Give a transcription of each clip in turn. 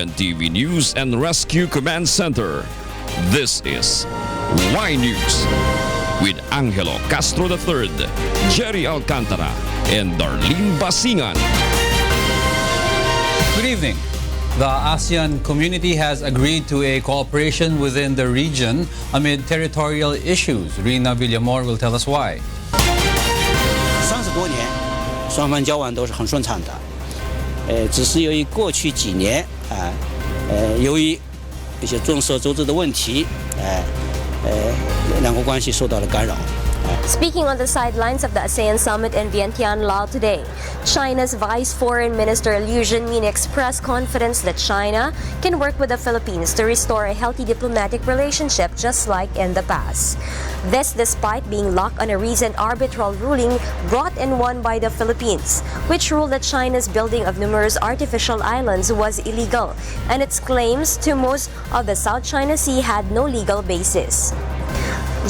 UNTV News and Rescue Command Center. This is Y News with Angelo Castro III, Gerry Alcantara, and Darlene Basingan. Good evening. The ASEAN community has agreed to a cooperation within the region amid territorial issues. Rina Villamor will tell us why. 30多年，双方交往都是很顺畅的。只是由于过去几年由于一些众所周知的问题，两国关系受到了干扰。 Speaking on the sidelines of the ASEAN summit in Vientiane, Laos today, China's Vice Foreign Minister Liu Zhenmin expressed confidence that China can work with the Philippines to restore a healthy diplomatic relationship just like in the past. This despite being locked on a recent arbitral ruling brought and won by the Philippines, which ruled that China's building of numerous artificial islands was illegal, and its claims to most of the South China Sea had no legal basis.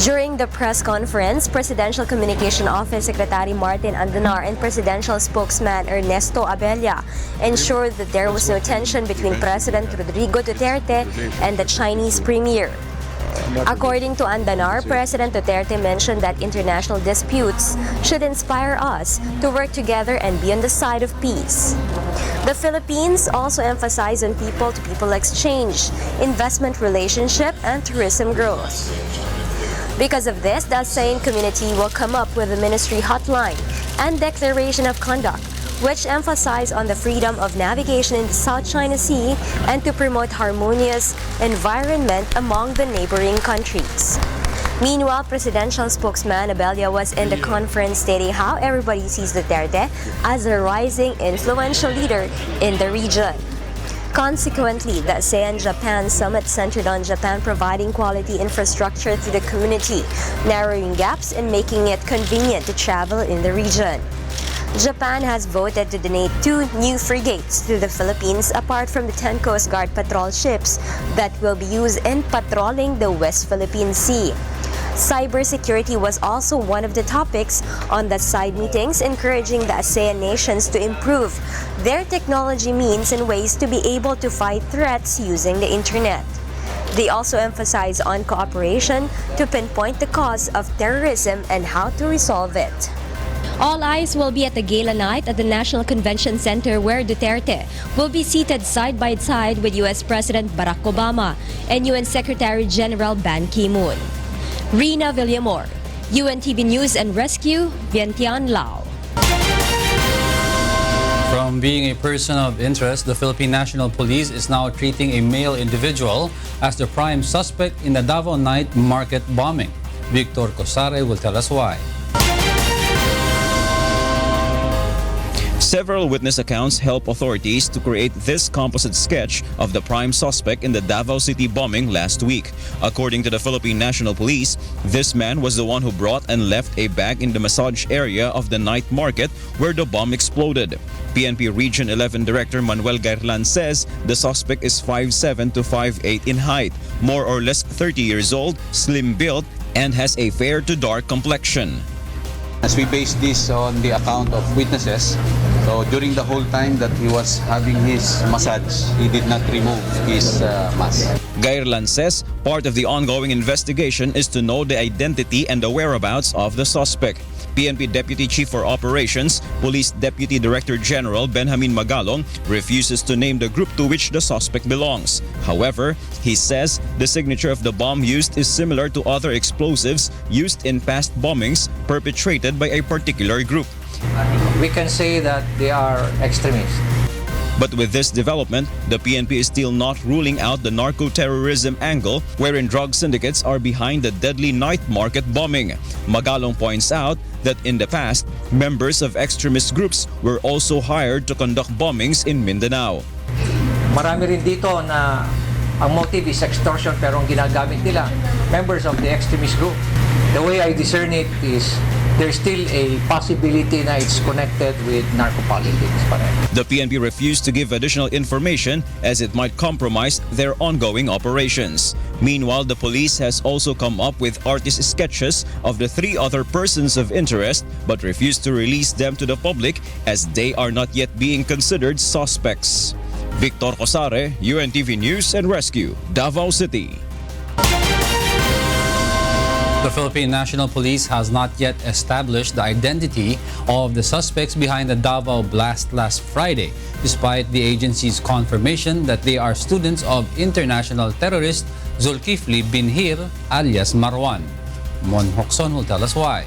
During the press conference, Presidential Communication Office Secretary Martin Andanar and Presidential Spokesman Ernesto Abella ensured that there was no tension between President Rodrigo Duterte and the Chinese Premier. According to Andanar, President Duterte mentioned that international disputes should inspire us to work together and be on the side of peace. The Philippines also emphasized on people-to-people exchange, investment relationship, and tourism growth. Because of this, the ASEAN community will come up with a ministry hotline and declaration of conduct, which emphasize on the freedom of navigation in the South China Sea and to promote harmonious environment among the neighboring countries. Meanwhile, Presidential Spokesman Abella was in the conference stating how everybody sees Duterte as a rising influential leader in the region. Consequently, the ASEAN-Japan summit centered on Japan providing quality infrastructure to the community, narrowing gaps and making it convenient to travel in the region. Japan has voted to donate 2 new frigates to the Philippines apart from the 10 Coast Guard patrol ships that will be used in patrolling the West Philippine Sea. Cybersecurity was also one of the topics on the side meetings, encouraging the ASEAN nations to improve their technology means and ways to be able to fight threats using the internet. They also emphasize on cooperation to pinpoint the cause of terrorism and how to resolve it. All eyes will be at the gala night at the National Convention Center where Duterte will be seated side by side with U.S. President Barack Obama and UN Secretary General Ban Ki-moon. Rina Villamor, UNTV News and Rescue, Vientiane, Laos. From being a person of interest, the Philippine National Police is now treating a male individual as the prime suspect in the Davao night market bombing. Victor Cosare will tell us why. Several witness accounts help authorities to create this composite sketch of the prime suspect in the Davao City bombing last week. According to the Philippine National Police, this man was the one who brought and left a bag in the massage area of the night market where the bomb exploded. PNP Region 11 Director Manuel Gerry says the suspect is 5'7" to 5'8" in height, more or less 30 years old, slim built, and has a fair to dark complexion. As we base this on the account of witnesses, so during the whole time that he was having his massage, he did not remove his mask. Gerry says part of the ongoing investigation is to know the identity and the whereabouts of the suspect. PNP Deputy Chief for Operations, Police Deputy Director General Benjamin Magalong refuses to name the group to which the suspect belongs. However, he says the signature of the bomb used is similar to other explosives used in past bombings perpetrated by a particular group. We can say that they are extremists. But with this development, the PNP is still not ruling out the narco-terrorism angle wherein drug syndicates are behind the deadly night market bombing. Magalong points out that in the past, members of extremist groups were also hired to conduct bombings in Mindanao. Marami rin dito na ang motive is extortion pero ang ginagamit nila, members of the extremist group. The way I discern it is there's still a possibility na it's connected with narco-politics. The PNP refused to give additional information as it might compromise their ongoing operations. Meanwhile, the police has also come up with artist sketches of the 3 other persons of interest but refused to release them to the public as they are not yet being considered suspects. Victor Cosare, UNTV News and Rescue, Davao City. The Philippine National Police has not yet established the identity of the suspects behind the Davao blast last Friday, despite the agency's confirmation that they are students of international terrorist Zulkifli Binhir alias Marwan. Mon Hokson will tell us why.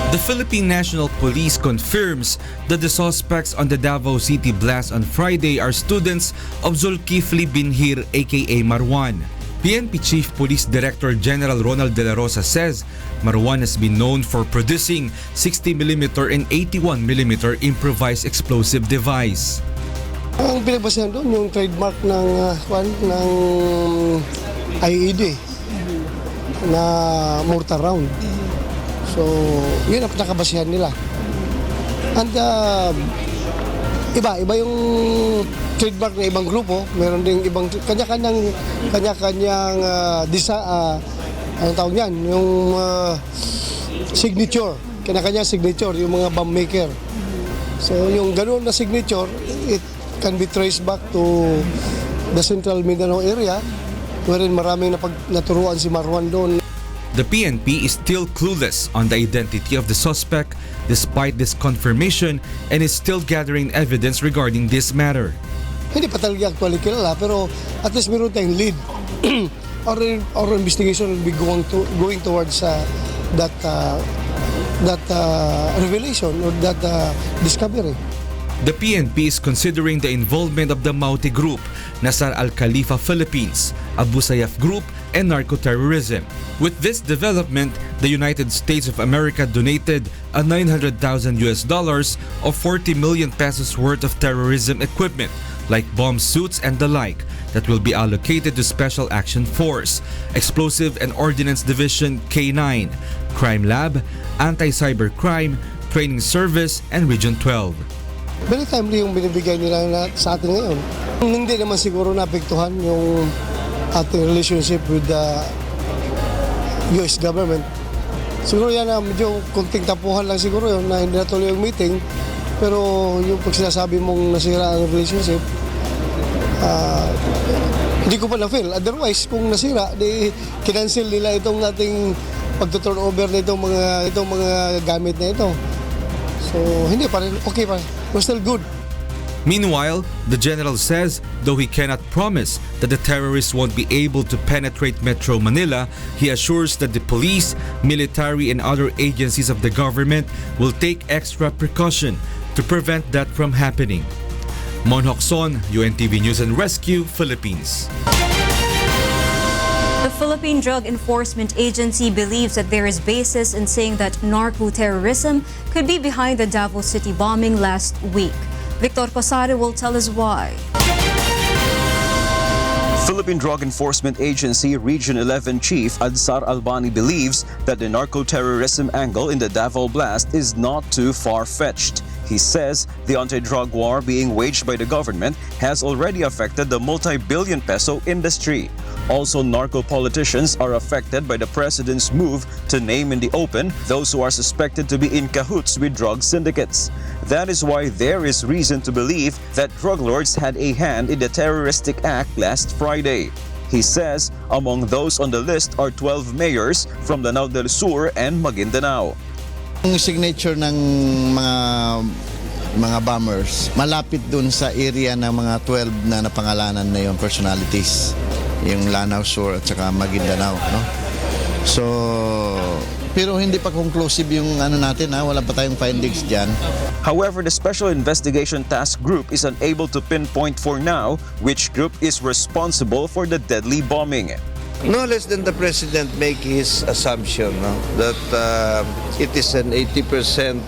The Philippine National Police confirms that the suspects on the Davao City blast on Friday are students of Zulkifli Binhir aka Marwan. PNP Chief Police Director General Ronald De La Rosa says Marwan has been known for producing 60mm and 81mm improvised explosive device. Ang pinagbasehan doon yung trademark ng IED na mortar round. So, yun ang pinakabasihan nila. And iba yung trademark ng ibang grupo, meron ding ibang kanya-kanyang ano tawag niyan, yung signature, kanya-kanya signature yung mga bomb maker. So yung ganoon na signature, it can be traced back to the Central Mindanao area wherein maraming naturuan si Marwan doon. The PNP is still clueless on the identity of the suspect despite this confirmation and is still gathering evidence regarding this matter. Hindi pa talaga actually kilala, pero at least meron tayong lead. Our investigation will be going towards that revelation or that discovery. The PNP is considering the involvement of the Mauti Group, Nasar Al-Khalifa Philippines, Abu Sayyaf Group, and Narco-terrorism. With this development, the United States of America donated a $900,000 or 40 million pesos worth of terrorism equipment like bomb suits and the like that will be allocated to Special Action Force, Explosive and Ordnance Division K9, Crime Lab, Anti-Cyber Crime, Training Service, and Region 12. Very timely yung binibigay nila sa atin ngayon. Hindi naman siguro naapektuhan yung ating relationship with the US government. Siguro yan na medyo kunting tapuhan lang siguro yun na hindi natuloy yung meeting. Pero yung pag sinasabi mong nasira ang relationship, hindi ko pa na-feel. Otherwise, kung nasira, di kinancel nila itong ating pag-turn over na itong mga gamit na ito. So, hindi pa rin. Okay pa. We're still good. Meanwhile, the general says though he cannot promise that the terrorists won't be able to penetrate Metro Manila, he assures that the police, military, and other agencies of the government will take extra precaution to prevent that from happening. Mon Hokson, UNTV News and Rescue, Philippines. The Philippine Drug Enforcement Agency believes that there is basis in saying that narco-terrorism could be behind the Davao City bombing last week. Victor Cosare will tell us why. Philippine Drug Enforcement Agency Region 11 Chief Adsar Albani believes that the narco-terrorism angle in the Davao blast is not too far-fetched. He says the anti-drug war being waged by the government has already affected the multi-billion peso industry. Also, narco-politicians are affected by the president's move to name in the open those who are suspected to be in cahoots with drug syndicates. That is why there is reason to believe that drug lords had a hand in the terroristic act last Friday. He says among those on the list are 12 mayors from Lanao del Sur and Maguindanao. Ang signature ng mga bombers, malapit dun sa area ng mga 12 na napangalanan na yung personalities, yung Lanao Sur at saka Maguindanao, no? So, pero hindi pa conclusive yung ano natin, wala pa tayong findings diyan. However, the Special Investigation Task Group is unable to pinpoint for now which group is responsible for the deadly bombing. No less than the president make his assumption, no, that it is an 80%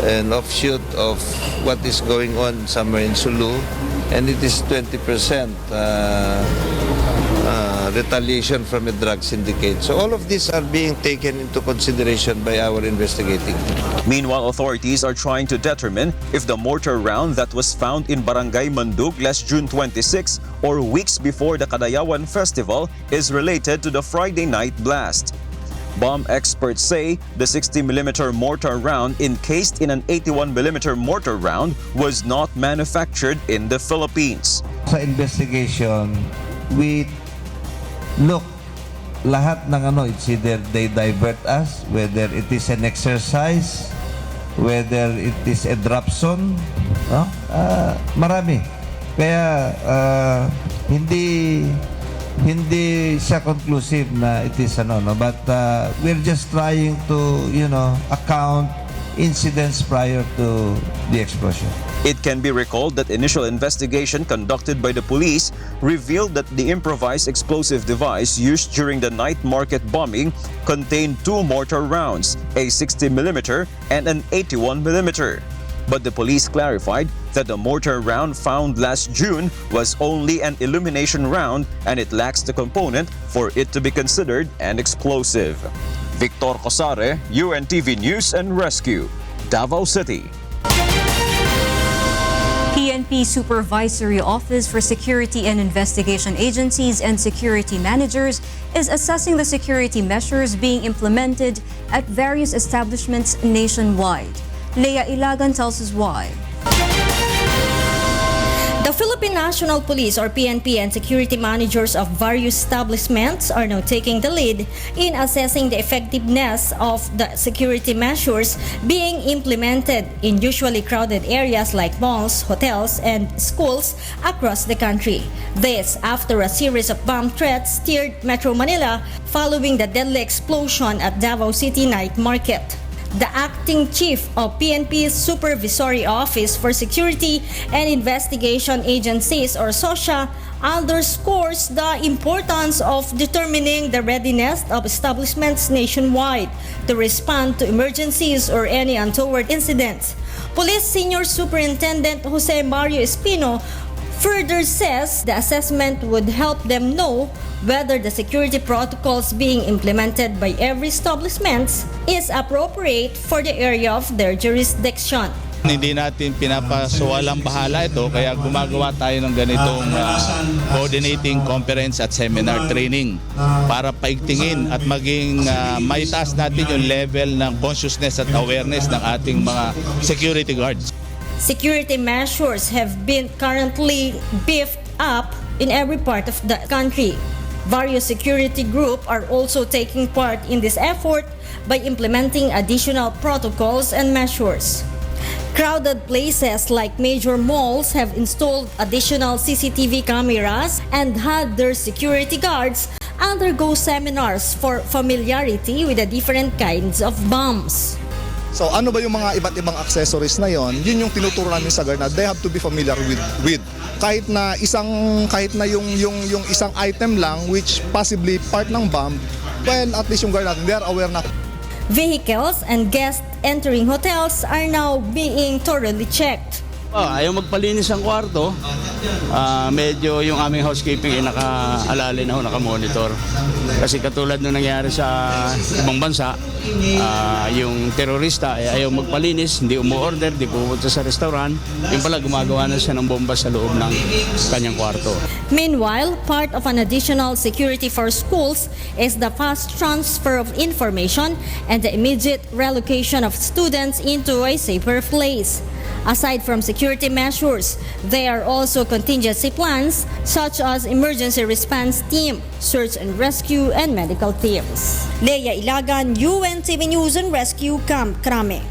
an offshoot of what is going on somewhere in Sulu, and it is 20% retaliation from a drug syndicate. So all of these are being taken into consideration by our investigating. Meanwhile, authorities are trying to determine if the mortar round that was found in Barangay Mandug last June 26 or weeks before the Kadayawan Festival is related to the Friday night blast. Bomb experts say the 60mm mortar round encased in an 81mm mortar round was not manufactured in the Philippines. Sa investigation, we look lahat ng it's either they divert us, whether it is an exercise, whether it is a drop zone, no? Marami. Kaya hindi siya conclusive na it is but we're just trying to account incidents prior to the explosion. It can be recalled that initial investigation conducted by the police revealed that the improvised explosive device used during the night market bombing contained 2 mortar rounds, a 60mm and an 81mm. But the police clarified that the mortar round found last June was only an illumination round and it lacks the component for it to be considered an explosive. Victor Cosare, UNTV News and Rescue, Davao City. PNP Supervisory Office for Security and Investigation Agencies and Security Managers is assessing the security measures being implemented at various establishments nationwide. Leia Ilagan tells us why. The Philippine National Police or PNP and security managers of various establishments are now taking the lead in assessing the effectiveness of the security measures being implemented in usually crowded areas like malls, hotels, and schools across the country. This after a series of bomb threats stirred Metro Manila following the deadly explosion at Davao City Night Market. The acting chief of PNP's Supervisory Office for Security and Investigation Agencies or SOSIA underscores the importance of determining the readiness of establishments nationwide to respond to emergencies or any untoward incidents. Police Senior Superintendent Jose Mario Espino further says the assessment would help them know whether the security protocols being implemented by every establishment is appropriate for the area of their jurisdiction. Hindi natin pinapasuwalang bahala ito kaya gumagawa tayo ng ganitong coordinating conference at seminar training para paigtingin at maging maitaas natin yung level ng consciousness at awareness ng ating mga security guards. Security measures have been currently beefed up in every part of the country. Various security groups are also taking part in this effort by implementing additional protocols and measures. Crowded places like major malls have installed additional CCTV cameras and had their security guards undergo seminars for familiarity with the different kinds of bombs. So ano ba yung mga iba't ibang accessories na yon? Yun yung tinuturo namin sa guard na they have to be familiar with. Kahit na yung isang item lang which possibly part ng bomb, well at least yung guard natin they are aware na. Vehicles and guests entering hotels are now being thoroughly checked. Ayaw magpalinis ang kwarto, medyo yung aming housekeeping ay nakaalala na nakamonitor. Kasi katulad nung nangyari sa ibang bansa, yung terorista ay ayaw magpalinis, hindi umu-order, hindi pupunta sa restaurant, yung pala gumagawa na siya ng bomba sa loob ng kanyang kwarto. Meanwhile, part of an additional security for schools is the fast transfer of information and the immediate relocation of students into a safer place. Aside from security measures, there are also contingency plans such as emergency response team, search and rescue, and medical teams. Leia Ilagan, UNTV News and Rescue, Camp Crame.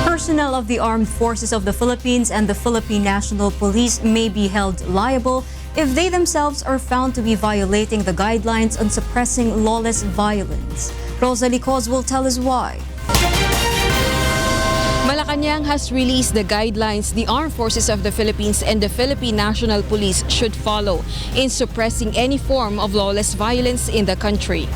Personnel of the Armed Forces of the Philippines and the Philippine National Police may be held liable if they themselves are found to be violating the guidelines on suppressing lawless violence. Rosalie Cos will tell us why. Malacanang has released the guidelines the Armed Forces of the Philippines and the Philippine National Police should follow in suppressing any form of lawless violence in the country.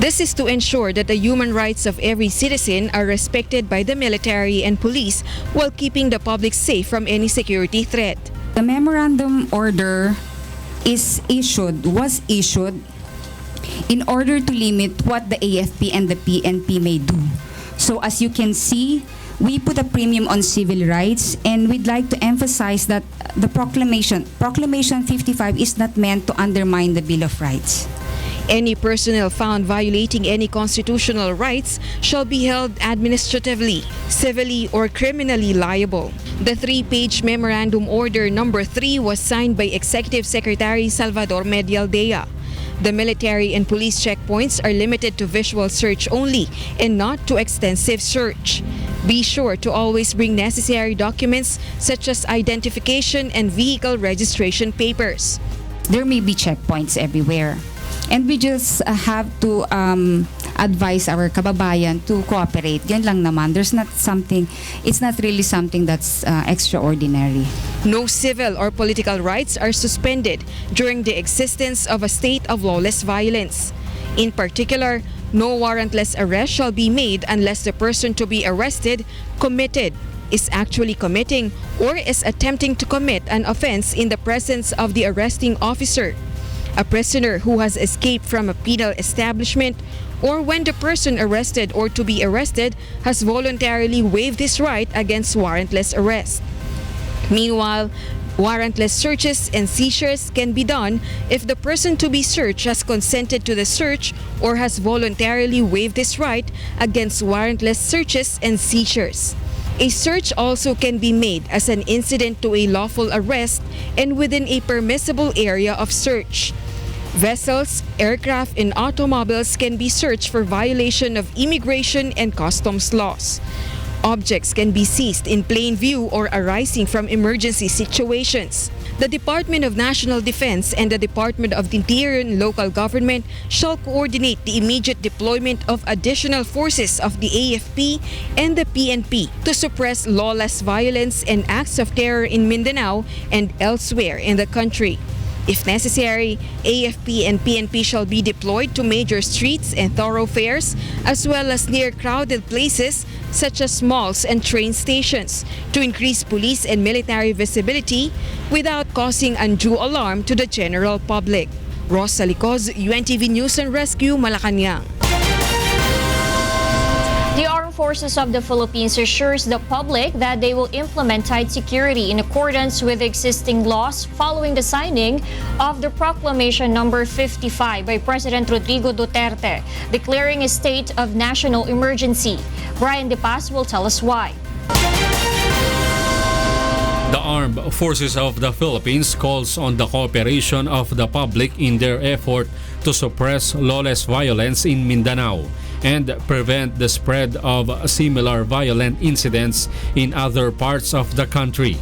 This is to ensure that the human rights of every citizen are respected by the military and police while keeping the public safe from any security threat. The memorandum order was issued in order to limit what the AFP and the PNP may do. So as you can see, we put a premium on civil rights, and we'd like to emphasize that the Proclamation 55 is not meant to undermine the Bill of Rights. Any personnel found violating any constitutional rights shall be held administratively, civilly, or criminally liable. The 3-page Memorandum Order Number 3 was signed by Executive Secretary Salvador Medialdea. The military and police checkpoints are limited to visual search only and not to extensive search. Be sure to always bring necessary documents such as identification and vehicle registration papers. There may be checkpoints everywhere. And we just have to advise our kababayan to cooperate. Yan lang naman. It's not really something that's extraordinary. No civil or political rights are suspended during the existence of a state of lawless violence. In particular, no warrantless arrest shall be made unless the person to be arrested is actually committing or is attempting to commit an offense in the presence of the arresting officer, a prisoner who has escaped from a penal establishment, or when the person arrested or to be arrested has voluntarily waived his right against warrantless arrest. Meanwhile, warrantless searches and seizures can be done if the person to be searched has consented to the search or has voluntarily waived his right against warrantless searches and seizures. A search also can be made as an incident to a lawful arrest and within a permissible area of search. Vessels, aircraft, and automobiles can be searched for violation of immigration and customs laws. Objects can be seized in plain view or arising from emergency situations. The Department of National Defense and the Department of the Interior and Local Government shall coordinate the immediate deployment of additional forces of the AFP and the PNP to suppress lawless violence and acts of terror in Mindanao and elsewhere in the country. If necessary, AFP and PNP shall be deployed to major streets and thoroughfares as well as near crowded places such as malls and train stations to increase police and military visibility without causing undue alarm to the general public. Rosa Licoz, UNTV News and Rescue, Malacanang. The Armed Forces of the Philippines assures the public that they will implement tight security in accordance with existing laws following the signing of the Proclamation Number 55 by President Rodrigo Duterte, declaring a state of national emergency. Brian De Paz will tell us why. The Armed Forces of the Philippines calls on the cooperation of the public in their effort to suppress lawless violence in Mindanao and prevent the spread of similar violent incidents in other parts of the country.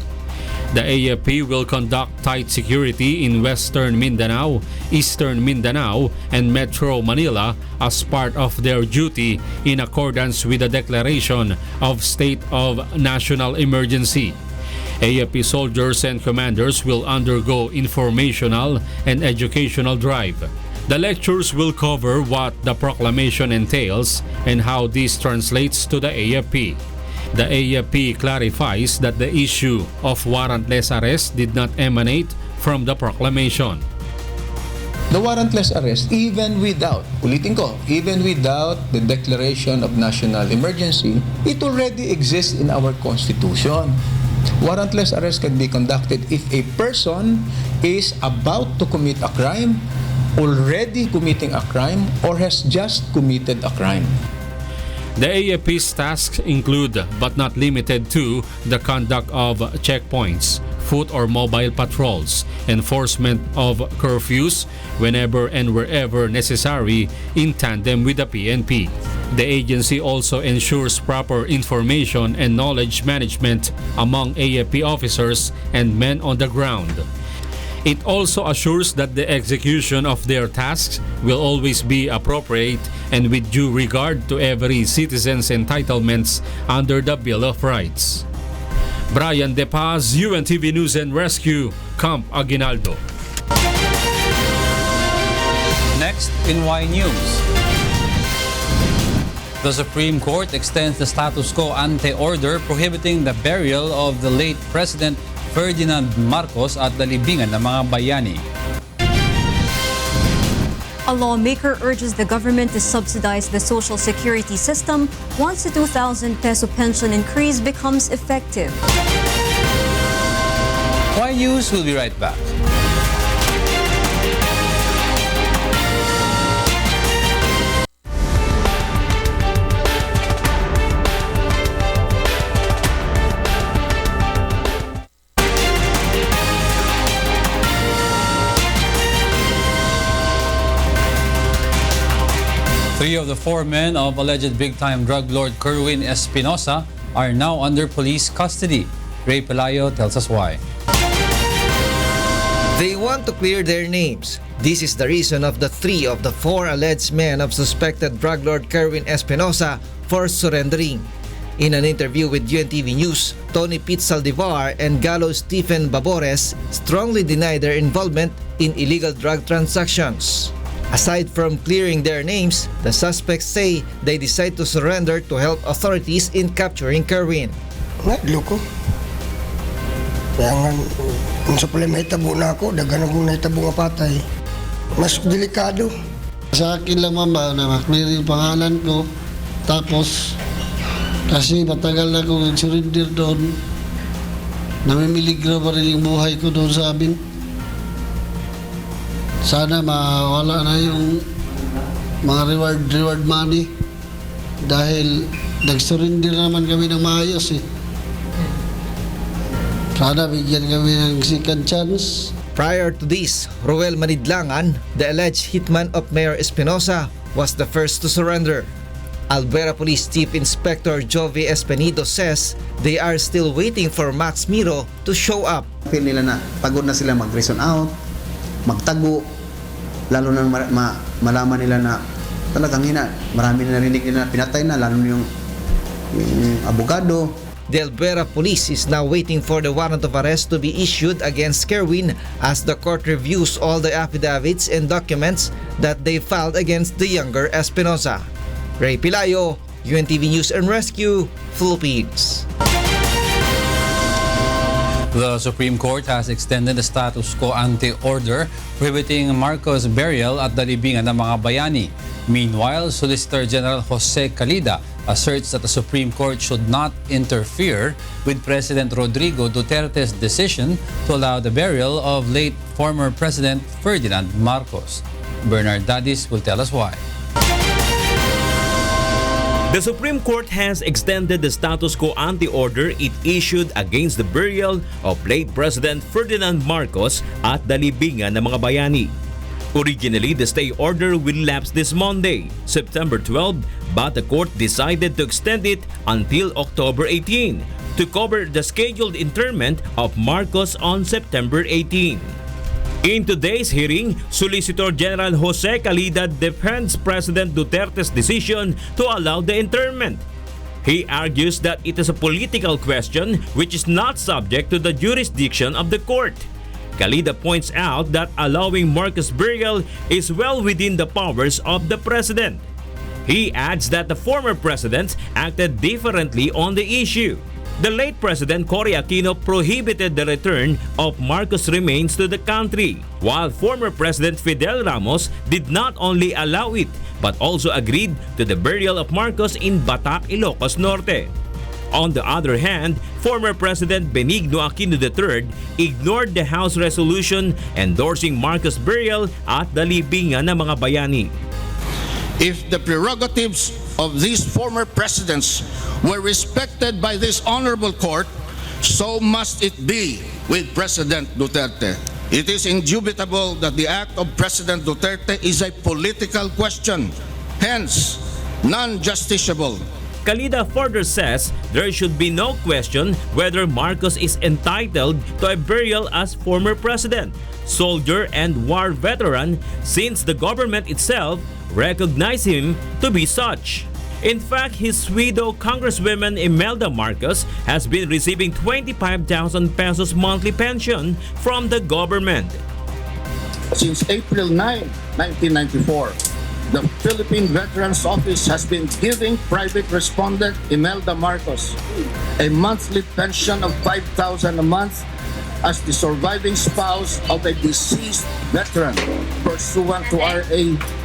The AFP will conduct tight security in Western Mindanao, Eastern Mindanao, and Metro Manila as part of their duty in accordance with the declaration of state of national emergency. AFP soldiers and commanders will undergo informational and educational drive. The lectures will cover what the proclamation entails and how this translates to the AFP. The AFP clarifies that the issue of warrantless arrest did not emanate from the proclamation. The warrantless arrest, even without the declaration of national emergency, it already exists in our Constitution. Warrantless arrest can be conducted if a person is about to commit a crime, already committing a crime, or has just committed a crime. The AFP's tasks include, but not limited to, the conduct of checkpoints, foot or mobile patrols, enforcement of curfews whenever and wherever necessary in tandem with the PNP. The agency also ensures proper information and knowledge management among AFP officers and men on the ground. It also assures that the execution of their tasks will always be appropriate and with due regard to every citizen's entitlements under the Bill of Rights. Brian De Paz, UNTV News and Rescue, Camp Aguinaldo. Next in Y News. The Supreme Court extends the status quo ante order prohibiting the burial of the late President Ferdinand Marcos at the libingan ng mga bayani. A lawmaker urges the government to subsidize the social security system once the 2,000 peso pension increase becomes effective. Y News will be right back. 3 of the 4 men of alleged big-time drug lord Kerwin Espinosa are now under police custody. Ray Pelayo tells us why. They want to clear their names. This is the reason of the 3 of the 4 alleged men of suspected drug lord Kerwin Espinosa for surrendering. In an interview with UNTV News, Tony Pete Saldivar and Gallo Stephen Babores strongly deny their involvement in illegal drug transactions. Aside from clearing their names, the suspects say they decide to surrender to help authorities in capturing Kerwin. Loko. Kaya nga, kung sa pala may tabo na ako, dagan akong naitabo nga patay. Mas delikado. Sa akin lang mama na maklear yung pangalan ko. Tapos, kasi matagal na akong surrender doon. Namimiligro pa rin yung buhay ko doon sa amin. Sana mawala na yung mga reward money. Dahil nag-surrender naman kami ng maayos eh. Sana bigyan kami ng second chance. Prior to this, Roel Manidlangan, the alleged hitman of Mayor Espinosa, was the first to surrender. Albuera Police Chief Inspector Jovi Espenido says they are still waiting for Max Miro to show up. Feel nila na pagod na sila mag-reason out, magtago, lalo na malaman nila na talagang marami na narinig nila pinatay na, lalo na yung abogado. The Albuera Police is now waiting for the warrant of arrest to be issued against Kerwin as the court reviews all the affidavits and documents that they filed against the younger Espinosa. Ray Pelayo, UNTV News and Rescue, Philippines. The Supreme Court has extended the status quo ante order prohibiting Marcos burial at the libingan ng mga bayani. Meanwhile, Solicitor General Jose Calida asserts that the Supreme Court should not interfere with President Rodrigo Duterte's decision to allow the burial of late former President Ferdinand Marcos. Bernard Dadis will tell us why. The Supreme Court has extended the status quo ante order it issued against the burial of late President Ferdinand Marcos at the libingan ng mga bayani. Originally, the stay order will lapse this Monday, September 12, but the court decided to extend it until October 18 to cover the scheduled interment of Marcos on September 18. In today's hearing, Solicitor General Jose Calida defends President Duterte's decision to allow the interment. He argues that it is a political question which is not subject to the jurisdiction of the court. Calida points out that allowing Marcos burial is well within the powers of the president. He adds that the former presidents acted differently on the issue. The late President Cory Aquino prohibited the return of Marcos remains to the country, while former President Fidel Ramos did not only allow it but also agreed to the burial of Marcos in Batac, Ilocos Norte. On the other hand, former President Benigno Aquino III ignored the House resolution endorsing Marcos burial at the libingan ng mga bayani. If the prerogatives of these former presidents were respected by this honorable court, so must it be with President Duterte. It is indubitable that the act of President Duterte is a political question, hence non-justiciable. Calida further says there should be no question whether Marcos is entitled to a burial as former president, soldier, and war veteran since the government itself recognized him to be such. In fact, his widow, Congresswoman Imelda Marcos, has been receiving 25,000 pesos monthly pension from the government. Since April 9, 1994, the Philippine Veterans Office has been giving private respondent Imelda Marcos a monthly pension of 5,000 a month as the surviving spouse of a deceased veteran pursuant to RA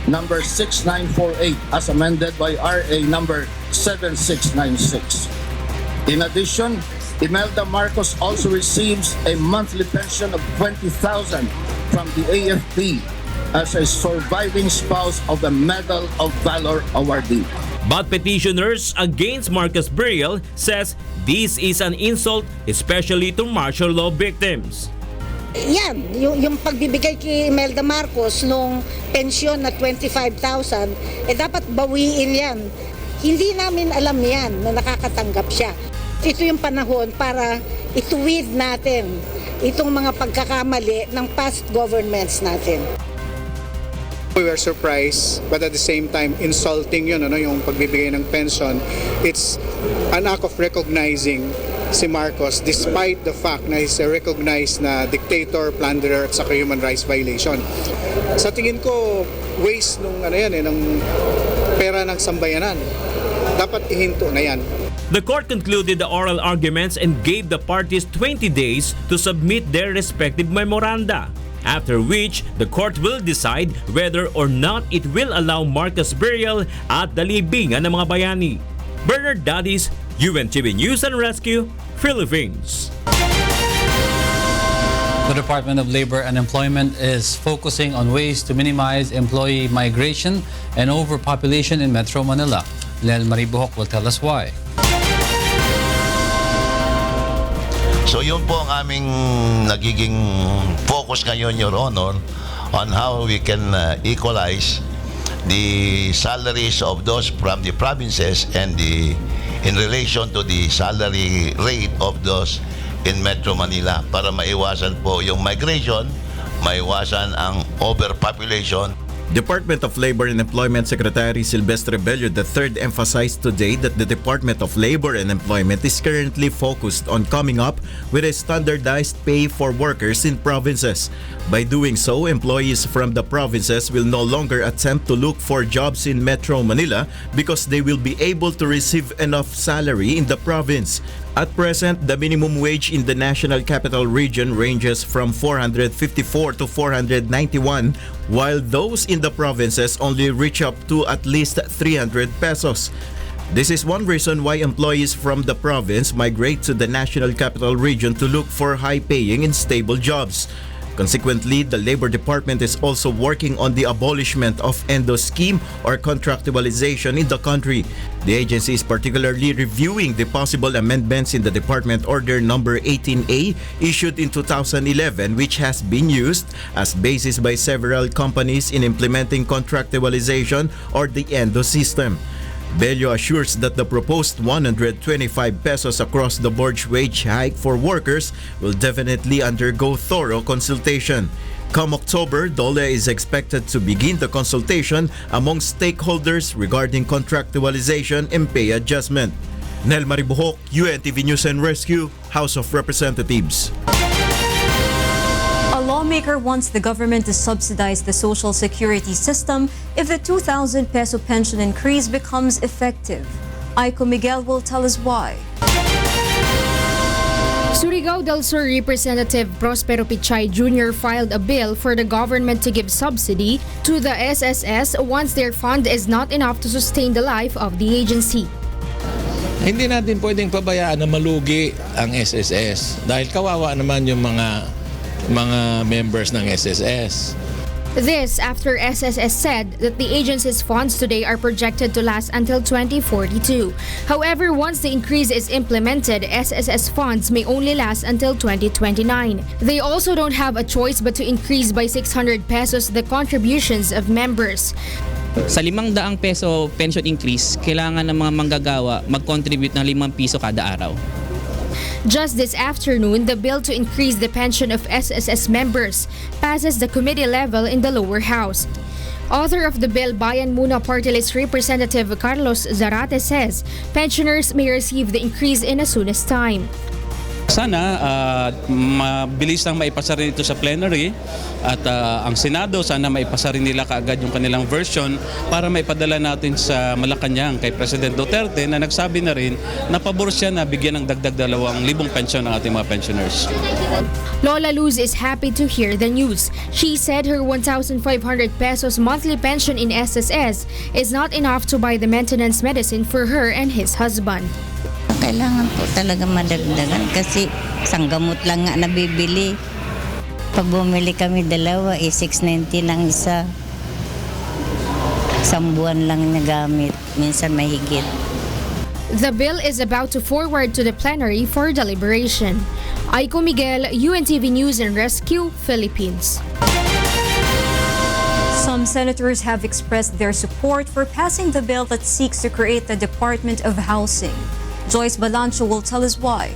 number 6948 as amended by RA number 7696. In addition, Imelda Marcos also receives a monthly pension of 20,000 from the AFP as a surviving spouse of a Medal of Valor awardee. But petitioners against Marcos burial says this is an insult especially to martial law victims. Yan, yung pagbibigay kay Imelda Marcos nung pensyon na 25,000, dapat bawiin yan. Hindi namin alam yan na nakakatanggap siya. Ito yung panahon para ituwid natin itong mga pagkakamali ng past governments natin. We were surprised, but at the same time insulting yun, yung pagbibigay ng pension. It's an act of recognizing si Marcos despite the fact na he's a recognized na dictator, plunderer at saka human rights violation. Sa tingin ko, waste ng pera ng sambayanan. Dapat ihinto na yan. The court concluded the oral arguments and gave the parties 20 days to submit their respective memoranda, after which the court will decide whether or not it will allow Marcos burial at the libingan ng mga bayani. Bernard Dadis, UNTV News and Rescue, Philippines. The Department of Labor and Employment is focusing on ways to minimize employee migration and overpopulation in Metro Manila. Lel Maribuhok will tell us why. So yun po ang aming nagiging focus ngayon, Your Honor, on how we can equalize the salaries of those from the provinces and in relation to the salary rate of those in Metro Manila para maiwasan po yung migration, maiwasan ang overpopulation. Department of Labor and Employment Secretary Silvestre Bello III emphasized today that the Department of Labor and Employment is currently focused on coming up with a standardized pay for workers in provinces. By doing so, employees from the provinces will no longer attempt to look for jobs in Metro Manila because they will be able to receive enough salary in the province. At present, the minimum wage in the National Capital Region ranges from 454 to 491, while those in the provinces only reach up to at least 300 pesos. This is one reason why employees from the province migrate to the National Capital Region to look for high-paying and stable jobs. Consequently, the Labor Department is also working on the abolishment of endo scheme or contractualization in the country. The agency is particularly reviewing the possible amendments in the Department Order Number 18A issued in 2011, which has been used as basis by several companies in implementing contractualization or the endo system. Bello assures that the proposed 125 pesos across the board wage hike for workers will definitely undergo thorough consultation. Come October, DOLE is expected to begin the consultation among stakeholders regarding contractualization and pay adjustment. Nel Maribuhok, UNTV News and Rescue, House of Representatives. A lawmaker wants the government to subsidize the social security system if the 2,000 peso pension increase becomes effective. Aiko Miguel will tell us why. Surigao del Sur Representative Prospero Pichay Jr. filed a bill for the government to give subsidy to the SSS once their fund is not enough to sustain the life of the agency. Hindi natin pwedeng pabayaan na malugi ang SSS dahil kawawa naman yung mga members ng SSS. This after SSS said that the agency's funds today are projected to last until 2042. However, once the increase is implemented, SSS funds may only last until 2029. They also don't have a choice but to increase by 600 pesos the contributions of members. Sa 500 peso pension increase, kailangan ng mga manggagawa mag-contribute ng 5 piso kada araw. Just this afternoon, the bill to increase the pension of SSS members passes the committee level in the lower house. Author of the bill, Bayan Muna Party List Representative Carlos Zarate says pensioners may receive the increase in as soon as time. Sana mabilis lang maipasa rin ito sa plenary at ang Senado sana maipasa rin nila kaagad yung kanilang version para maipadala natin sa Malacanang kay President Duterte na nagsabi na rin na pabor siya na bigyan ng dagdag 2,000 pensyon ng ating mga pensioners. Lola Luz is happy to hear the news. She said her 1,500 pesos monthly pension in SSS is not enough to buy the maintenance medicine for her and his husband. Kailangan po talaga madagdagan kasi isang gamot lang nga nabibili. Pag bumili kami dalawa, 690 lang isa. Isang buwan lang nagamit, minsan mahigit. The bill is about to forward to the plenary for deliberation. Aiko Miguel, UNTV News and Rescue, Philippines. Some senators have expressed their support for passing the bill that seeks to create the Department of Housing. Joyce Balancho will tell us why.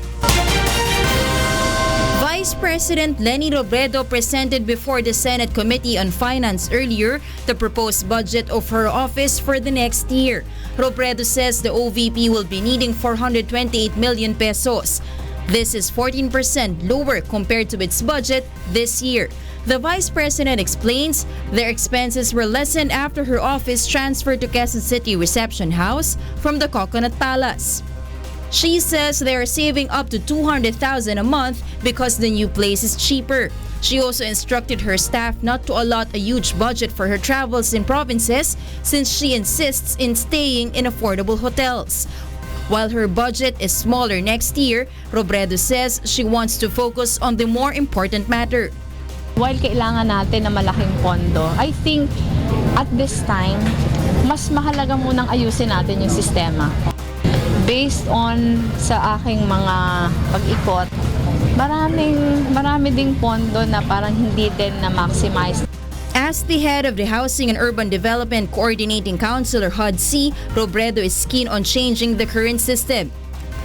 Vice President Leni Robredo presented before the Senate Committee on Finance earlier the proposed budget of her office for the next year. Robredo says the OVP will be needing 428 million pesos. This is 14% lower compared to its budget this year. The Vice President explains their expenses were lessened after her office transferred to Quezon City Reception House from the Coconut Palace. She says they are saving up to 200,000 a month because the new place is cheaper. She also instructed her staff not to allot a huge budget for her travels in provinces since she insists in staying in affordable hotels. While her budget is smaller next year, Robredo says she wants to focus on the more important matter. While kailangan natin ng malaking pondo, I think at this time, mas mahalaga munang ayusin natin yung sistema. Based on sa aking mga pag-ikot, marami ding pondo na parang hindi din na-maximize. As the head of the Housing and Urban Development Coordinating Council or HUD-C, Robredo is keen on changing the current system.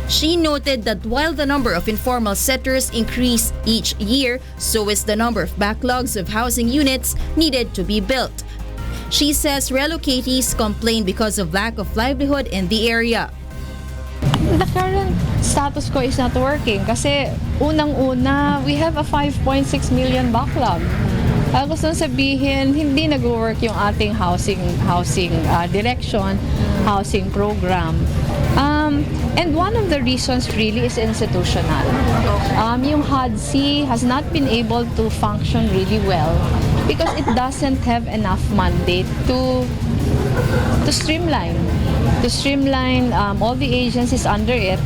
She noted that while the number of informal setters increase each year, so is the number of backlogs of housing units needed to be built. She says relocatees complain because of lack of livelihood in the area. The current status quo is not working kasi unang-una, we have a 5.6 million backlog. Gusto sabihin, hindi nag-work yung ating housing direction, housing program. And one of the reasons really is institutional. Yung HUD-C has not been able to function really well because it doesn't have enough mandate to streamline all the agencies under it.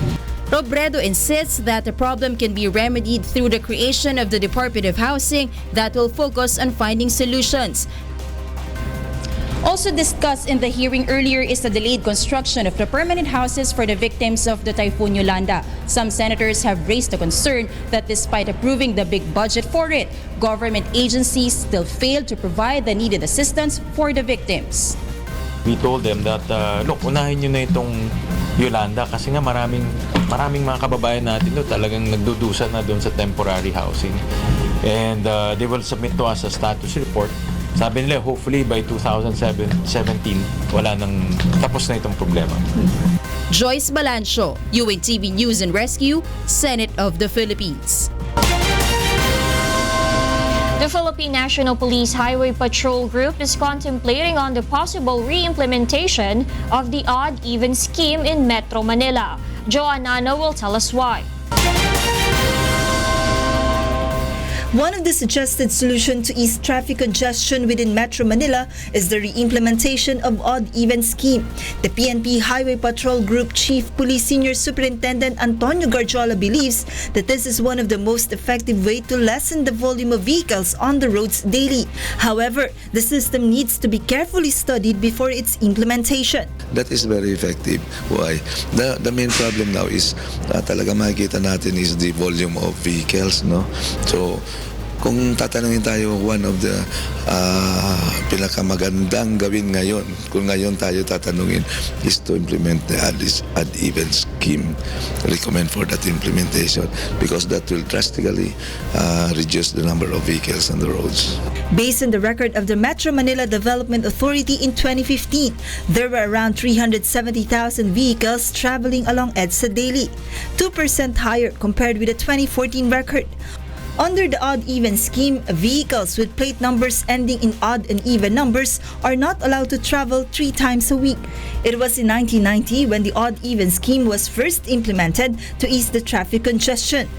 Robredo insists that the problem can be remedied through the creation of the Department of Housing that will focus on finding solutions. Also discussed in the hearing earlier is the delayed construction of the permanent houses for the victims of the Typhoon Yolanda. Some senators have raised the concern that despite approving the big budget for it, government agencies still failed to provide the needed assistance for the victims. We told them that, look, unahin nyo na itong Yolanda kasi nga maraming mga kababayan natin doon talagang nagdudusa na doon sa temporary housing. And they will submit to us a status report. Sabi nila, hopefully by 2017, wala nang tapos na itong problema. Joyce Balancho, UNTV News and Rescue, Senate of the Philippines. The Philippine National Police Highway Patrol Group is contemplating on the possible re-implementation of the odd-even scheme in Metro Manila. Joanna will tell us why. One of the suggested solutions to ease traffic congestion within Metro Manila is the re-implementation of odd-even scheme. The PNP Highway Patrol Group Chief Police Senior Superintendent Antonio Garjola believes that this is one of the most effective way to lessen the volume of vehicles on the roads daily. However, the system needs to be carefully studied before its implementation. That is very effective. Why? The main problem now is talaga makikita natin is the volume of vehicles, no? So kung tatanungin tayo, one of the pinakamagandang gawin ngayon, kung ngayon tayo tatanungin, is to implement the odd-even scheme. Recommend for that implementation because that will drastically reduce the number of vehicles on the roads. Based on the record of the Metro Manila Development Authority in 2015, there were around 370,000 vehicles traveling along EDSA daily, 2% higher compared with the 2014 record. Under the odd-even scheme, vehicles with plate numbers ending in odd and even numbers are not allowed to travel 3 times a week. It was in 1990 when the odd-even scheme was first implemented to ease the traffic congestion.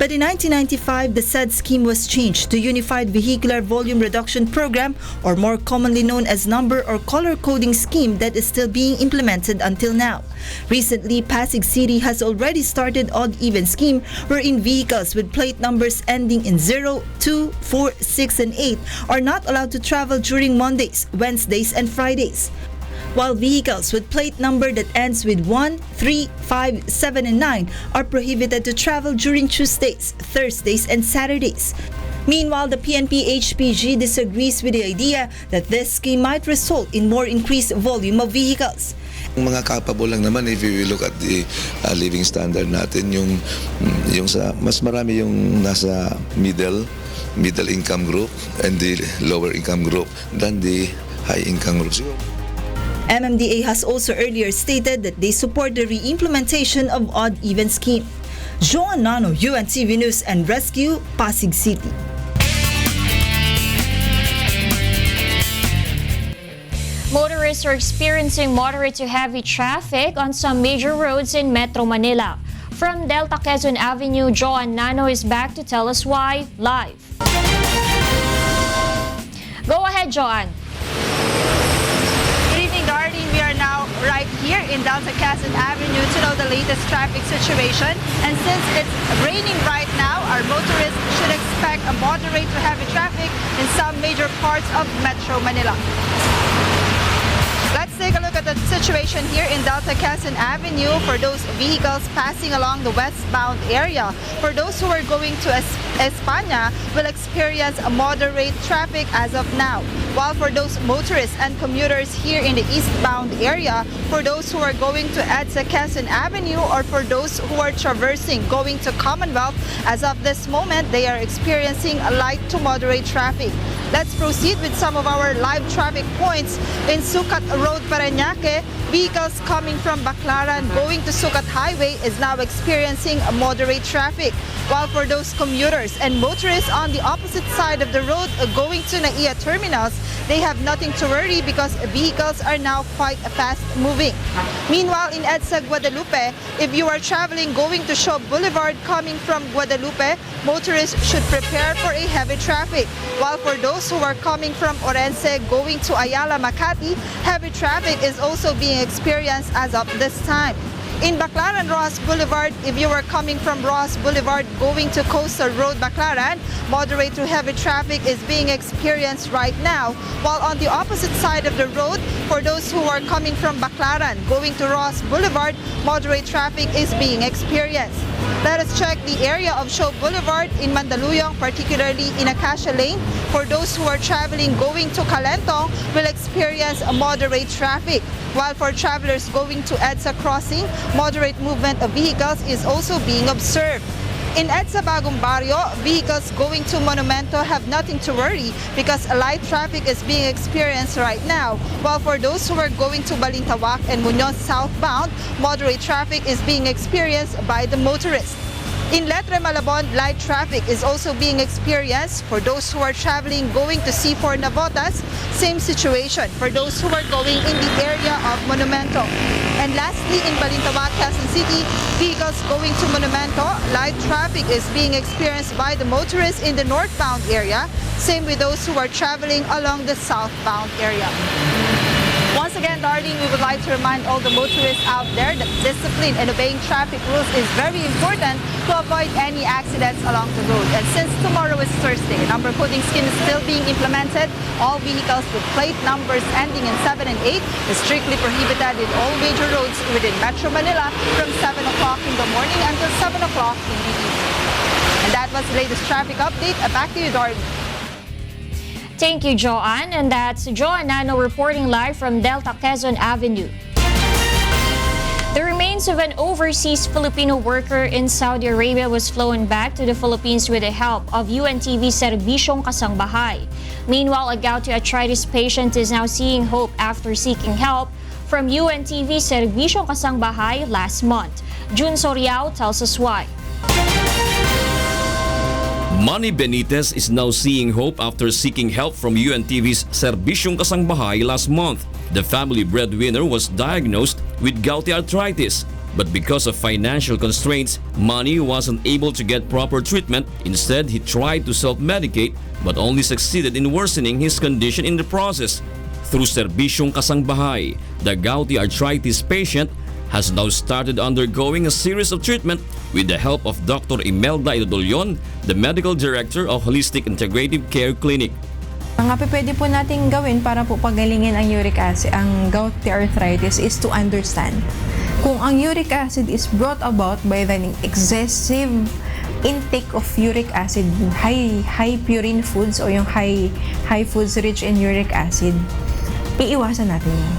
But in 1995, the said scheme was changed to Unified Vehicular Volume Reduction Program, or more commonly known as Number or Color Coding Scheme, that is still being implemented until now. Recently, Pasig City has already started odd-even scheme wherein vehicles with plate numbers ending in 0, 2, 4, 6, and 8 are not allowed to travel during Mondays, Wednesdays, and Fridays. while vehicles with plate number that ends with 1, 3, 5, 7, and 9 are prohibited to travel during Tuesdays, Thursdays, and Saturdays. Meanwhile, the PNP-HPG disagrees with the idea that this scheme might result in more increased volume of vehicles. Mga capable lang naman if we look at the living standard natin, yung sa mas marami yung nasa middle income group and the lower income group than the high income groups. MMDA has also earlier stated that they support the re-implementation of odd-even scheme. Joan Nano, UNTV News and Rescue, Pasig City. Motorists are experiencing moderate to heavy traffic on some major roads in Metro Manila. From Delta Quezon Avenue, Joan Nano is back to tell us why live. Go ahead, Joan. Good evening, Darlene. We are now right here in Delta Quezon Avenue to know the latest traffic situation. And since it's raining right now, our motorists should expect a moderate to heavy traffic in some major parts of Metro Manila. Let's take a look at the situation here in Delta Quezon Avenue for those vehicles passing along the westbound area. For those who are going to España, will experience a moderate traffic as of now. While for those motorists and commuters here in the eastbound area, for those who are going to EDSA Quezon Avenue or for those who are traversing going to Commonwealth, as of this moment, they are experiencing a light to moderate traffic. Let's proceed with some of our live traffic points. In Sucat Road, Parañaque, vehicles coming from Baclaran going to Sucat Highway is now experiencing a moderate traffic. While for those commuters and motorists on the opposite side of the road going to NAIA terminals, they have nothing to worry because vehicles are now quite fast moving. Meanwhile, in EDSA Guadalupe, if you are traveling going to Shaw Boulevard coming from Guadalupe, motorists should prepare for a heavy traffic. While for those who are coming from Orense going to Ayala Makati, heavy traffic is also being experienced as of this time. In Baclaran Rojas Boulevard, if you are coming from Rojas Boulevard going to Coastal Road Baclaran, moderate to heavy traffic is being experienced right now. While on the opposite side of the road, for those who are coming from Baclaran going to Rojas Boulevard, moderate traffic is being experienced. Let us check the area of Shaw Boulevard in Mandaluyong, particularly in Acacia Lane. For those who are traveling going to Calentong, will experience a moderate traffic. While for travelers going to EDSA Crossing, moderate movement of vehicles is also being observed. In EDSA Bagong Barrio, vehicles going to Monumento have nothing to worry because light traffic is being experienced right now. While for those who are going to Balintawak and Muñoz southbound, moderate traffic is being experienced by the motorists. In Letre Malabon, light traffic is also being experienced. For those who are traveling going to C4 Navotas, same situation for those who are going in the area of Monumento. And lastly, in Balintawak, Quezon City, vehicles going to Monumento, light traffic is being experienced by the motorists in the northbound area. Same with those who are traveling along the southbound area. Once again, Darlene, we would like to remind all the motorists out there that discipline and obeying traffic rules is very important to avoid any accidents along the road. And since tomorrow is Thursday, number coding scheme is still being implemented. All vehicles with plate numbers ending in 7 and 8 is strictly prohibited in all major roads within Metro Manila from 7 o'clock in the morning until 7 o'clock in the evening. And that was the latest traffic update. Back to you, Darlene. Thank you, Joanne. And that's Joan Nano reporting live from Delta Quezon Avenue. The remains of an overseas Filipino worker in Saudi Arabia was flown back to the Philippines with the help of UNTV Serbisyong Kasangbahay. Meanwhile, a gouty arthritis patient is now seeing hope after seeking help from UNTV Serbisyong Kasangbahay last month. Jun Soriao tells us why. Manny Benitez is now seeing hope after seeking help from UNTV's Serbisyong Kasangbahay last month. The family breadwinner was diagnosed with gouty arthritis, but because of financial constraints, Manny wasn't able to get proper treatment. Instead, he tried to self-medicate but only succeeded in worsening his condition in the process. Through Serbisyong Kasangbahay, the gouty arthritis patient has now started undergoing a series of treatment with the help of Dr. Imelda Idodolion, the medical director of Holistic Integrative Care Clinic. Ang pwede po natin gawin para po pagalingin ang uric acid, ang gouty arthritis, is to understand kung ang uric acid is brought about by the excessive intake of uric acid, high purine foods o yung high foods rich in uric acid, iiwasan natin yun.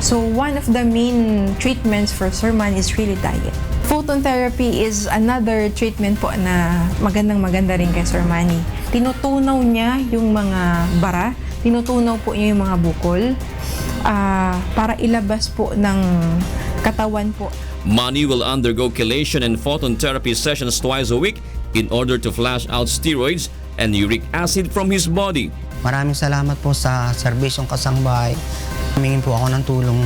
So one of the main treatments for Sirman is really diet. Photon therapy is another treatment po na maganda rin kay Sir Manny. Tinutunaw niya yung mga bara, tinutunaw po niya yung mga bukol para ilabas po ng katawan po. Manny will undergo chelation and photon therapy sessions twice a week in order to flush out steroids and uric acid from his body. Maraming salamat po sa serbisyong kasangbahay. Humingin po ako ng tulong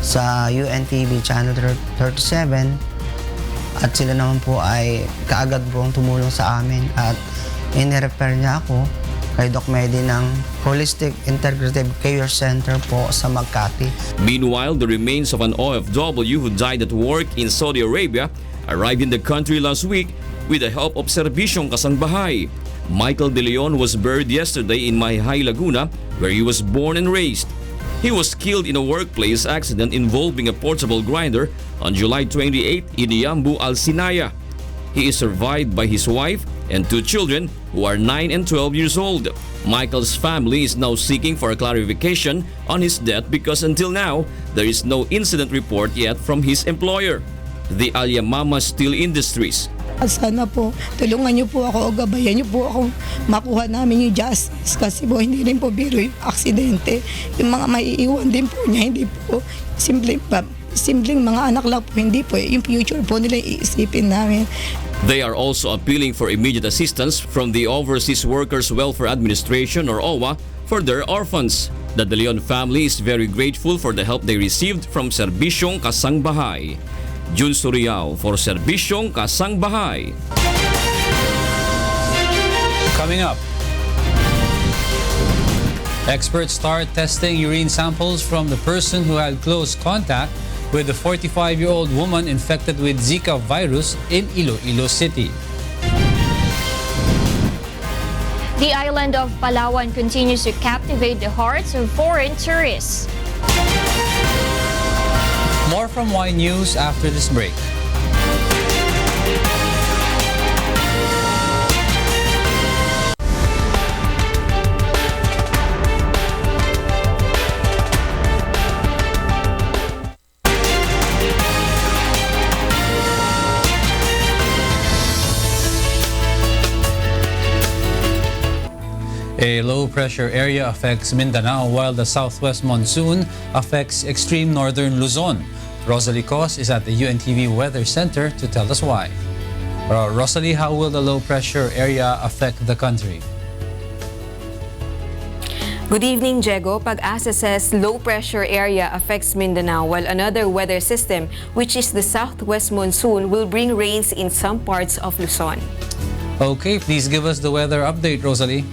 sa UNTV Channel 37 at sila naman po ay kaagad po ang tumulong sa amin at in-refer niya ako kay Doc Medi ng Holistic Integrative Care Center po sa Makati. Meanwhile, the remains of an OFW who died at work in Saudi Arabia arrived in the country last week with the help of serbisyong kasangbahay. Michael De Leon was buried yesterday in Mayhay, Laguna, where he was born and raised. He was killed in a workplace accident involving a portable grinder on July 28 in Yambu, Alsinaya. He is survived by his wife and 2 children who are 9 and 12 years old. Michael's family is now seeking for a clarification on his death because until now, there is no incident report yet from his employer, the Alyamama Steel Industries. Sana po, tulungan niyo po ako o gabayan niyo po ako makuha namin yung justice kasi po hindi rin po biro yung aksidente. Yung mga maiiwan din po niya, hindi po simpleng mga anak lang po, hindi po yung future po nila iisipin namin. They are also appealing for immediate assistance from the Overseas Workers Welfare Administration or OWA for their orphans. The De Leon family is very grateful for the help they received from Serbisyong Kasangbahay. Jun Suriao for Serbisyong Kasangbahay. Coming up, experts start testing urine samples from the person who had close contact with the 45-year-old woman infected with Zika virus in Iloilo City. The island of Palawan continues to captivate the hearts of foreign tourists. More from Y News after this break. A low-pressure area affects Mindanao while the southwest monsoon affects extreme northern Luzon. Rosalie Cos is at the UNTV Weather Center to tell us why. Rosalie, how will the low-pressure area affect the country? Good evening, Diego. Pag-asa says low-pressure area affects Mindanao while another weather system, which is the southwest monsoon, will bring rains in some parts of Luzon. Okay, please give us the weather update, Rosalie.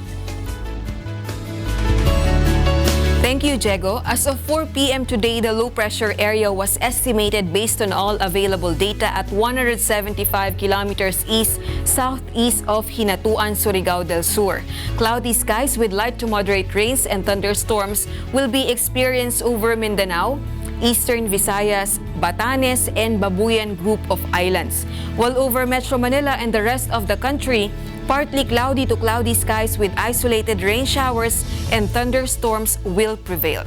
Thank you, Diego. As of 4 p.m. today, the low-pressure area was estimated based on all available data at 175 kilometers east-southeast of Hinatuan, Surigao del Sur. Cloudy skies with light to moderate rains and thunderstorms will be experienced over Mindanao, Eastern Visayas, Batanes, and Babuyan group of islands. While over Metro Manila and the rest of the country, partly cloudy to cloudy skies with isolated rain showers and thunderstorms will prevail.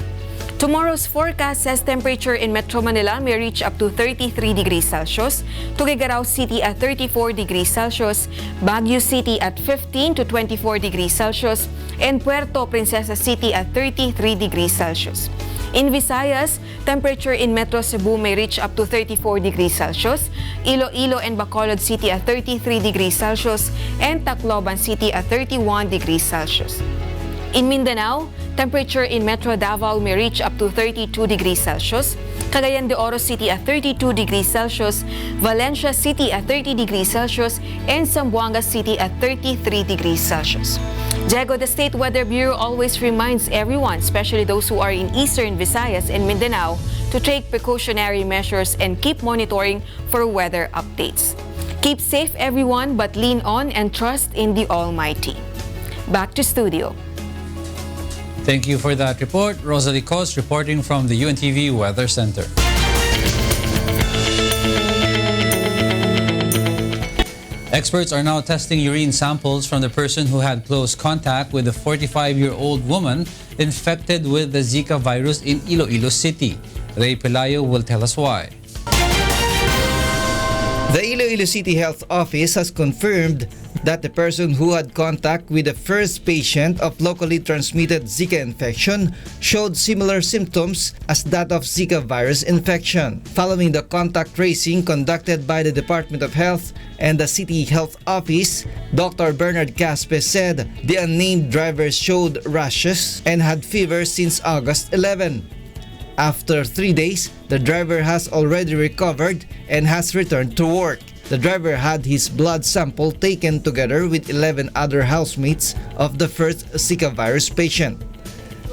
Tomorrow's forecast says temperature in Metro Manila may reach up to 33 degrees Celsius, Tuguegarao City at 34 degrees Celsius, Baguio City at 15 to 24 degrees Celsius, and Puerto Princesa City at 33 degrees Celsius. In Visayas, temperature in Metro Cebu may reach up to 34 degrees Celsius, Iloilo and Bacolod City at 33 degrees Celsius, and Tacloban City at 31 degrees Celsius. In Mindanao, temperature in Metro Davao may reach up to 32 degrees Celsius, Cagayan de Oro City at 32 degrees Celsius, Valencia City at 30 degrees Celsius, and Zamboanga City at 33 degrees Celsius. Diego, the State Weather Bureau always reminds everyone, especially those who are in Eastern Visayas and Mindanao, to take precautionary measures and keep monitoring for weather updates. Keep safe, everyone, but lean on and trust in the Almighty. Back to studio. Thank you for that report. Rosalie Cos reporting from the UNTV Weather Center. Experts are now testing urine samples from the person who had close contact with a 45-year-old woman infected with the Zika virus in Iloilo City. Ray Pelayo will tell us why. The Iloilo City Health Office has confirmed that the person who had contact with the first patient of locally transmitted Zika infection showed similar symptoms as that of Zika virus infection. Following the contact tracing conducted by the Department of Health and the City Health Office, Dr. Bernard Caspe said the unnamed driver showed rashes and had fever since August 11. After 3 days, the driver has already recovered and has returned to work. The driver had his blood sample taken together with 11 other housemates of the first Zika virus patient.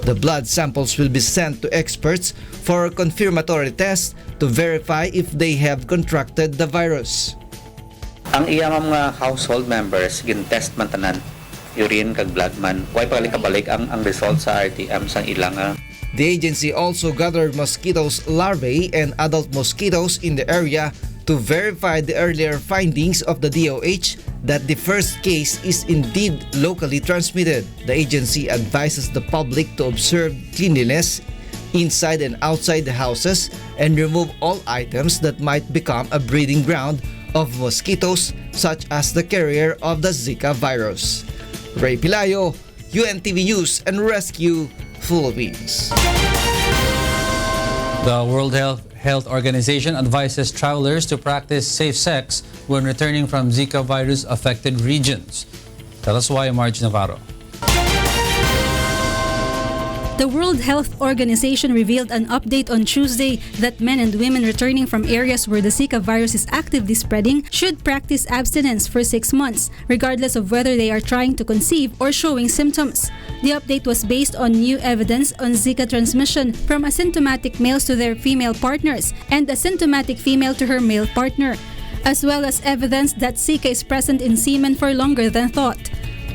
The blood samples will be sent to experts for a confirmatory test to verify if they have contracted the virus. Ang iyang mga household members gin-test man tanan, urine kag blood man. Way pagalik ang result sa RTM sang ilang. The agency also gathered mosquitoes larvae and adult mosquitoes in the area to verify the earlier findings of the DOH that the first case is indeed locally transmitted. The agency advises the public to observe cleanliness inside and outside the houses and remove all items that might become a breeding ground of mosquitoes such as the carrier of the Zika virus. Ray Pelayo, UNTV News and Rescue, Philippines. The World Health Organization advises travelers to practice safe sex when returning from Zika virus-affected regions. Tell us why, Marge Navarro. The World Health Organization revealed an update on Tuesday that men and women returning from areas where the Zika virus is actively spreading should practice abstinence for 6 months, regardless of whether they are trying to conceive or showing symptoms. The update was based on new evidence on Zika transmission from asymptomatic males to their female partners and asymptomatic female to her male partner, as well as evidence that Zika is present in semen for longer than thought.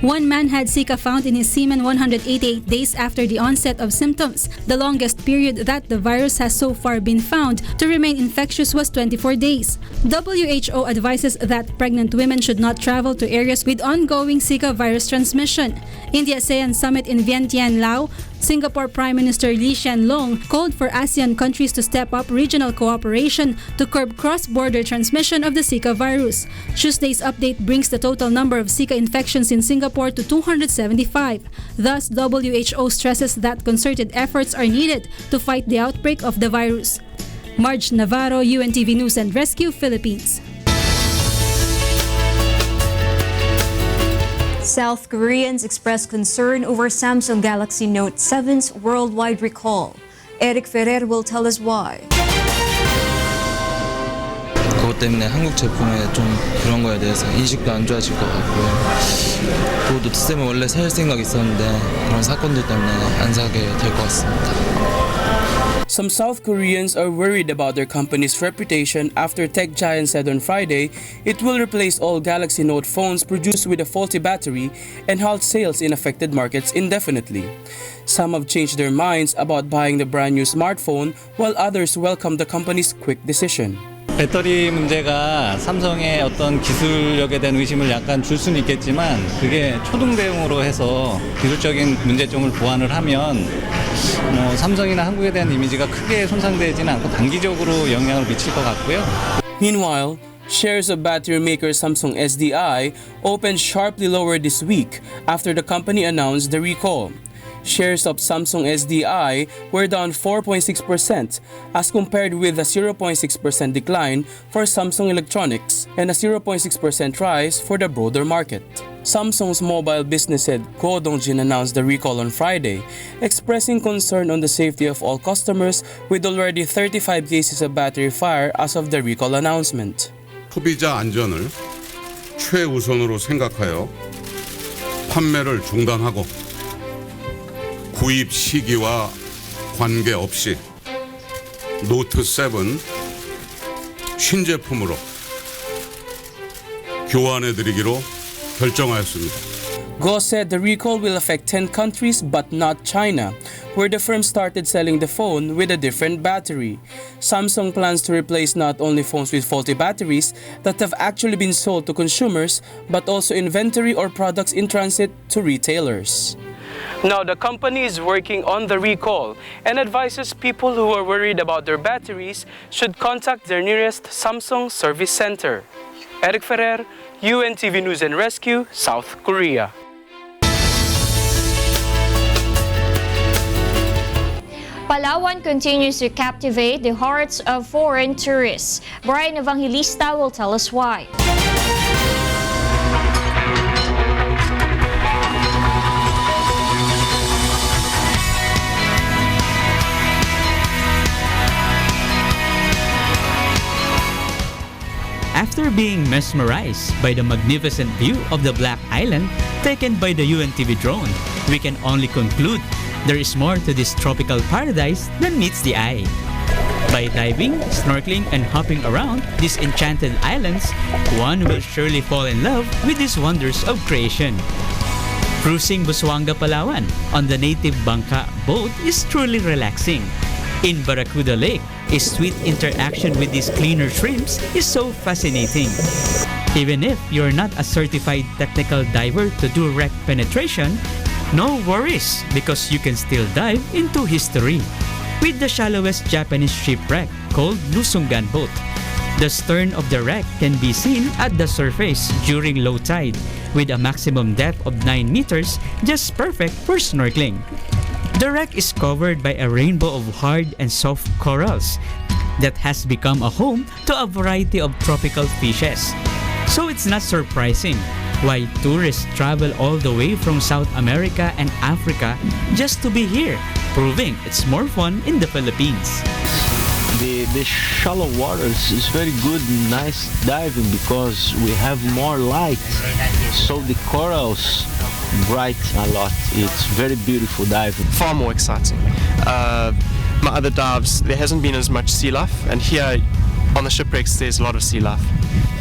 One man had Zika found in his semen 188 days after the onset of symptoms. The longest period that the virus has so far been found to remain infectious was 24 days. WHO advises that pregnant women should not travel to areas with ongoing Zika virus transmission. In the ASEAN summit in Vientiane, Laos, Singapore Prime Minister Lee Hsien Loong called for ASEAN countries to step up regional cooperation to curb cross-border transmission of the Zika virus. Tuesday's update brings the total number of Zika infections in Singapore to 275. Thus, WHO stresses that concerted efforts are needed to fight the outbreak of the virus. Marge Navarro, UNTV News and Rescue, Philippines. South Koreans express concern over Samsung Galaxy Note 7's worldwide recall. Eric Ferrer will tell us why. 그것 때문에 한국 제품에 좀 그런 거에 대해서 인식도 안 좋아질 것 같고요. 또 노트 7 원래 살 생각이 있었는데 그런 사건들 때문에 안 사게 될 것 같습니다. Some South Koreans are worried about their company's reputation after tech giant said on Friday it will replace all Galaxy Note phones produced with a faulty battery and halt sales in affected markets indefinitely. Some have changed their minds about buying the brand new smartphone, while others welcome the company's quick decision. 배터리 문제가 삼성의 어떤 기술력에 대한 의심을 약간 줄 수는 있겠지만 그게 초동 대응으로 해서 기술적인 문제점을 보완을 하면 삼성이나 한국에 대한 이미지가 크게 손상되지는 않고 단기적으로 영향을 미칠 것 같고요. Meanwhile, shares of battery maker Samsung SDI opened sharply lower this week after the company announced the recall. Shares of Samsung SDI were down 4.6% as compared with a 0.6% decline for Samsung Electronics and a 0.6% rise for the broader market. Samsung's mobile business head Ko Dong-jin announced the recall on Friday, expressing concern on the safety of all customers with already 35 cases of battery fire as of the recall announcement. 소비자 안전을 최우선으로 생각하여 판매를 중단하고 구입 시기와 관계없이 노트 7 신제품으로 교환해드리기로 결정하였습니다. Go said the recall will affect 10 countries but not China, where the firm started selling the phone with a different battery. Samsung plans to replace not only phones with faulty batteries that have actually been sold to consumers, but also inventory or products in transit to retailers. Now, the company is working on the recall and advises people who are worried about their batteries should contact their nearest Samsung service center. Eric Ferrer, UNTV News and Rescue, South Korea. Palawan continues to captivate the hearts of foreign tourists. Brian Evangelista will tell us why. After being mesmerized by the magnificent view of the Black Island taken by the UNTV drone, we can only conclude there is more to this tropical paradise than meets the eye. By diving, snorkeling, and hopping around these enchanted islands, one will surely fall in love with these wonders of creation. Cruising Busuanga, Palawan on the native bangka boat is truly relaxing. In Barracuda Lake, a sweet interaction with these cleaner shrimps is so fascinating. Even if you're not a certified technical diver to do wreck penetration, no worries because you can still dive into history with the shallowest Japanese shipwreck called Lusungan Boat. The stern of the wreck can be seen at the surface during low tide with a maximum depth of 9 meters, just perfect for snorkeling. The wreck is covered by a rainbow of hard and soft corals that has become a home to a variety of tropical fishes. So it's not surprising why tourists travel all the way from South America and Africa just to be here, proving it's more fun in the Philippines. The shallow waters is very good, nice diving because we have more light, so the corals bright a lot. It's very beautiful diving. Far more exciting. My other dives, there hasn't been as much sea life, and here on the shipwrecks there's a lot of sea life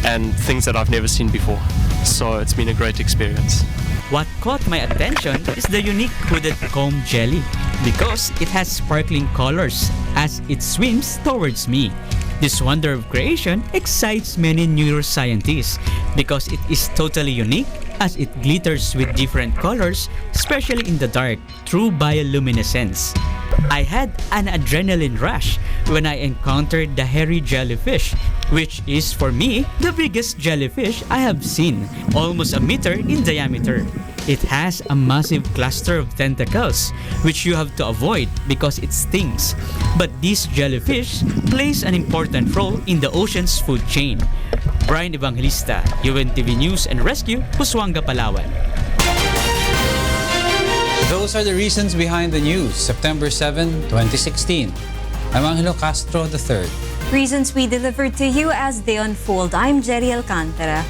and things that I've never seen before. So it's been a great experience. What caught my attention is the unique hooded comb jelly because it has sparkling colors as it swims towards me. This wonder of creation excites many neuroscientists because it is totally unique as it glitters with different colors, especially in the dark, through bioluminescence. I had an adrenaline rush when I encountered the hairy jellyfish, which is for me the biggest jellyfish I have seen, almost a meter in diameter. It has a massive cluster of tentacles, which you have to avoid because it stings. But this jellyfish plays an important role in the ocean's food chain. Brian Evangelista, UNTV News and Rescue, Busuanga, Palawan. Those are the reasons behind the news, September 7, 2016. I'm Angelo Castro III. Reasons we delivered to you as they unfold. I'm Gerry Alcantara.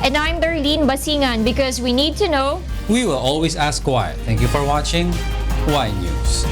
And I'm Darlene Basingan because we need to know. We will always ask why. Thank you for watching Why News.